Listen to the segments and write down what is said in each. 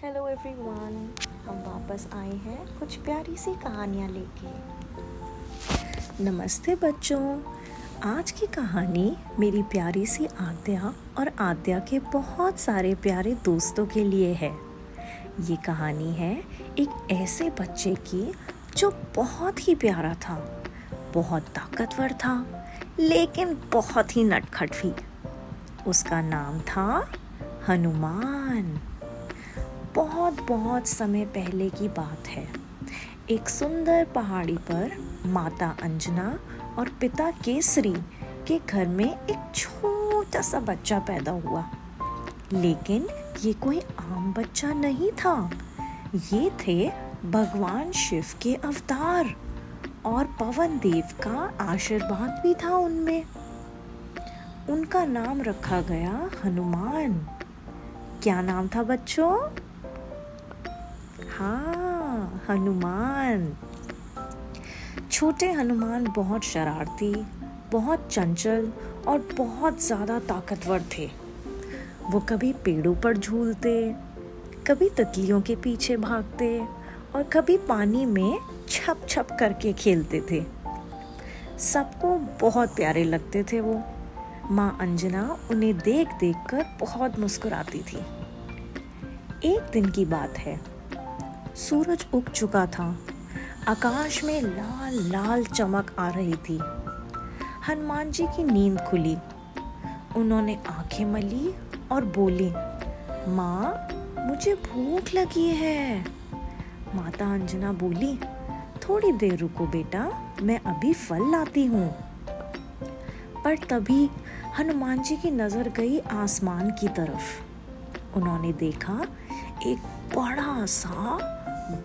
Hello everyone, हम वापस आए हैं कुछ प्यारी सी कहानियाँ लेके। नमस्ते बच्चों। आज की कहानी मेरी प्यारी सी आद्या और आद्या के बहुत सारे प्यारे दोस्तों के लिए है। ये कहानी है एक ऐसे बच्चे की जो बहुत ही प्यारा था, बहुत ताकतवर था, लेकिन बहुत ही नटखट भी। उसका नाम था हनुमान। बहुत बहुत समय पहले की बात है। एक सुंदर पहाड़ी पर माता अंजना और पिता केसरी के घर में एक छोटा सा बच्चा पैदा हुआ। लेकिन ये कोई आम बच्चा नहीं था। ये थे भगवान शिव के अवतार और पवन देव का आशीर्वाद भी था उनमें। उनका नाम रखा गया हनुमान। क्या नाम था बच्चों? हाँ, हनुमान। छोटे हनुमान बहुत शरारती, बहुत चंचल और बहुत ज़्यादा ताकतवर थे। वो कभी पेड़ों पर झूलते, कभी तितलियों के पीछे भागते और कभी पानी में छप छप करके खेलते थे। सबको बहुत प्यारे लगते थे वो। माँ अंजना उन्हें देख देख कर बहुत मुस्कुराती थी। एक दिन की बात है। सूरज उग चुका था। आकाश में लाल लाल चमक आ रही थी। हनुमान जी की नींद खुली। उन्होंने आंखें मली और बोली, माँ, मुझे भूख लगी है। माता अंजना बोली, थोड़ी देर रुको बेटा, मैं अभी फल लाती हूँ। पर तभी हनुमान जी की नजर गई आसमान की तरफ। उन्होंने देखा एक बड़ा सा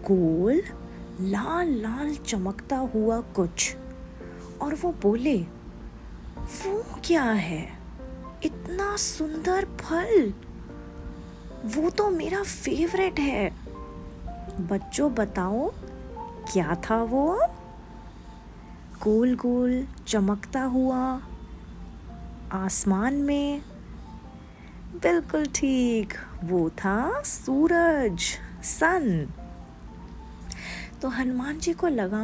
गोल लाल लाल चमकता हुआ कुछ, और वो बोले, वो क्या है? इतना सुंदर फल, वो तो मेरा फेवरेट है। बच्चों बताओ, क्या था वो? गोल गोल चमकता हुआ आसमान में। बिल्कुल ठीक, वो था सूरज, सन। तो हनुमान जी को लगा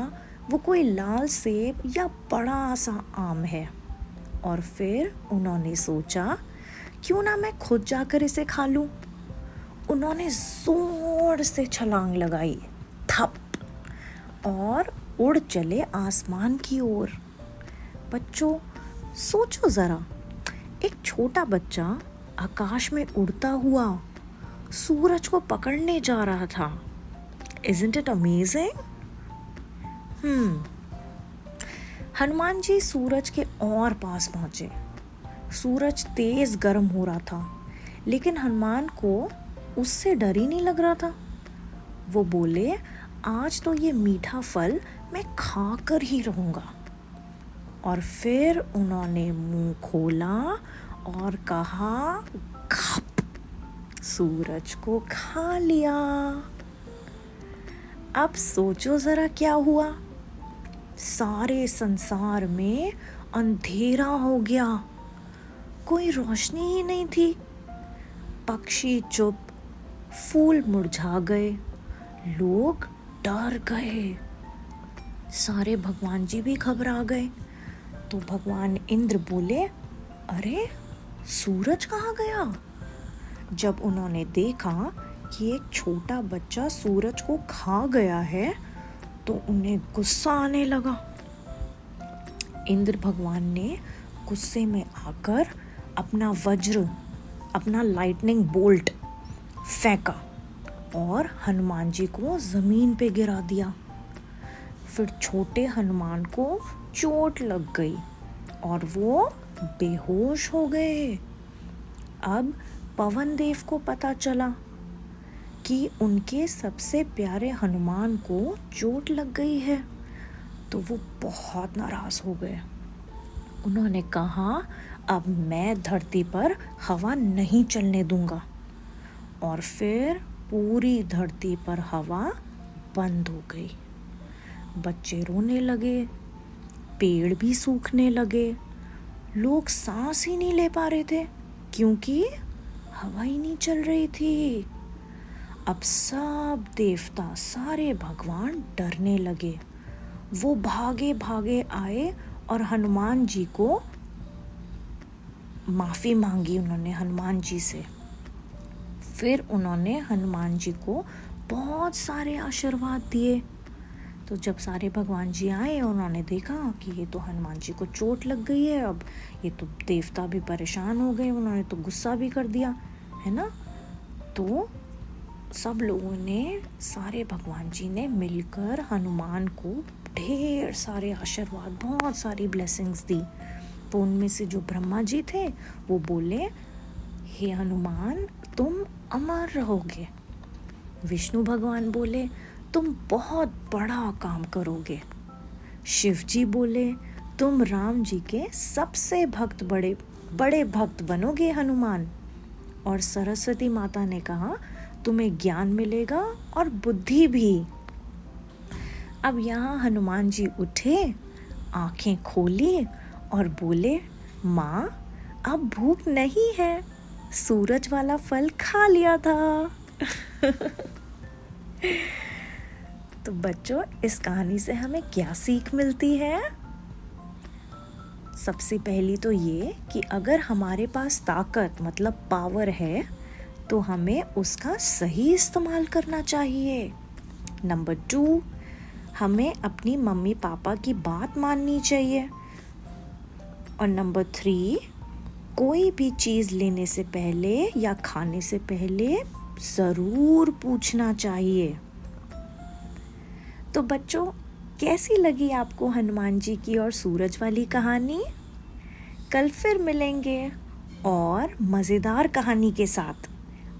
वो कोई लाल सेब या बड़ा सा आम है, और फिर उन्होंने सोचा, क्यों ना मैं खुद जाकर इसे खा लूं। उन्होंने जोर से छलांग लगाई, थप, और उड़ चले आसमान की ओर। बच्चों सोचो जरा, एक छोटा बच्चा आकाश में उड़ता हुआ सूरज को पकड़ने जा रहा था। Isn't it amazing? Hanuman ji सूरज के और पास पहुंचे। सूरज तेज गर्म हो रहा था, लेकिन हनुमान को उससे डर ही नहीं लग रहा था। वो बोले, आज तो ये मीठा फल मैं खाकर ही रहूंगा। और फिर उन्होंने मुंह खोला और कहा, खप, सूरज को खा लिया। अब सोचो जरा क्या हुआ। सारे संसार में अंधेरा हो गया, कोई रोशनी ही नहीं थी। पक्षी चुप, फूल मुरझा गए, लोग डर गए। सारे भगवान जी भी घबरा गए। तो भगवान इंद्र बोले, अरे सूरज कहाँ गया? जब उन्होंने देखा कि एक छोटा बच्चा सूरज को खा गया है, तो उन्हें गुस्सा आने लगा। इंद्र भगवान ने गुस्से में आकर अपना वज्र, अपना लाइटनिंग बोल्ट फेंका और हनुमान जी को जमीन पे गिरा दिया। फिर छोटे हनुमान को चोट लग गई और वो बेहोश हो गए। अब पवन देव को पता चला कि उनके सबसे प्यारे हनुमान को चोट लग गई है, तो वो बहुत नाराज हो गए। उन्होंने कहा, अब मैं धरती पर हवा नहीं चलने दूंगा। और फिर पूरी धरती पर हवा बंद हो गई। बच्चे रोने लगे, पेड़ भी सूखने लगे, लोग सांस ही नहीं ले पा रहे थे, क्योंकि हवा ही नहीं चल रही थी। अब सब देवता, सारे भगवान डरने लगे। वो भागे भागे आए और हनुमान जी को माफ़ी मांगी उन्होंने हनुमान जी से। फिर उन्होंने हनुमान जी को बहुत सारे आशीर्वाद दिए। तो जब सारे भगवान जी आए उन्होंने देखा कि ये तो हनुमान जी को चोट लग गई है, अब ये तो देवता भी परेशान हो गए, उन्होंने तो गुस्सा भी कर दिया है ना। तो सब लोगों ने, सारे भगवान जी ने मिलकर हनुमान को ढेर सारे आशीर्वाद, बहुत सारी ब्लेसिंग्स दी। तो उनमें से जो ब्रह्मा जी थे वो बोले, हे हनुमान तुम अमर रहोगे। विष्णु भगवान बोले, तुम बहुत बड़ा काम करोगे। शिव जी बोले, तुम राम जी के सबसे बड़े भक्त बनोगे हनुमान। और सरस्वती माता ने कहा, तुम्हें ज्ञान मिलेगा और बुद्धि भी। अब यहाँ हनुमान जी उठे, आंखें खोली और बोले, माँ अब भूख नहीं है, सूरज वाला फल खा लिया था। तो बच्चों, इस कहानी से हमें क्या सीख मिलती है? सबसे पहली तो ये कि अगर हमारे पास ताकत मतलब पावर है तो हमें उसका सही इस्तेमाल करना चाहिए। नंबर 2, हमें अपनी मम्मी पापा की बात माननी चाहिए। और नंबर 3, कोई भी चीज़ लेने से पहले या खाने से पहले ज़रूर पूछना चाहिए। तो बच्चों, कैसी लगी आपको हनुमान जी की और सूरज वाली कहानी? कल फिर मिलेंगे और मज़ेदार कहानी के साथ,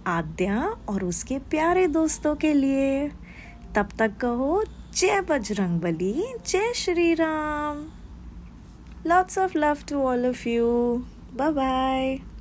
आद्या और उसके प्यारे दोस्तों के लिए। तब तक कहो जय बजरंगबली, जय Shri Ram. Lots of love to all of you. Bye bye.